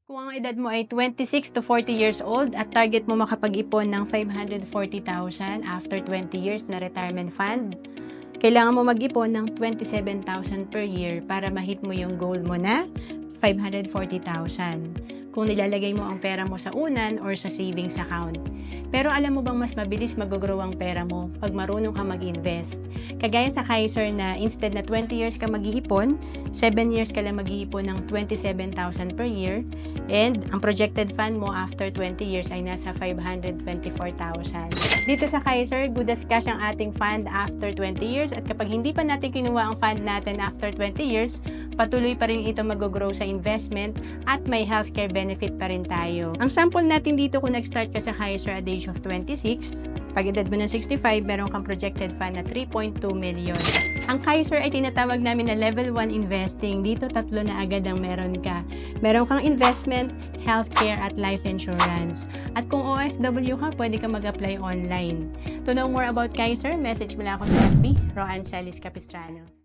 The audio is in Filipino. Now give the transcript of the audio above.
Kung ang edad mo ay 26 to 40 years old at target mo makapag-ipon ng 540,000 after 20 years na retirement fund, kailangan mo mag-ipon ng 27,000 per year para ma-hit mo yung goal mo na 540,000 kung nilalagay mo ang pera mo sa unan or sa savings account. Pero alam mo bang mas mabilis mag-grow ang pera mo pag marunong ka mag-invest? Kagaya sa Kaiser na instead na 20 years ka mag-iipon, 7 years ka lang mag-iipon ng 27,000 per year, and ang projected fund mo after 20 years ay nasa 524,000. Dito sa Kaiser, good as cash ang ating fund after 20 years, at kapag hindi pa natin kinuha ang fund natin after 20 years, patuloy pa rin ito mag-grow sa investment at may healthcare benefit pa rin tayo. Ang sample natin dito kung nag-start ka sa Kaiser at age of 26, pag edad mo ng 65, meron kang projected fund na 3.2 million. Ang Kaiser ay tinatawag namin na level 1 investing. Dito tatlo na agad ang meron ka. Meron kang investment, healthcare at life insurance. At kung OFW ka, pwede ka mag-apply online. To know more about Kaiser, message mo lang ako sa FB, Rohan Celis Capistrano.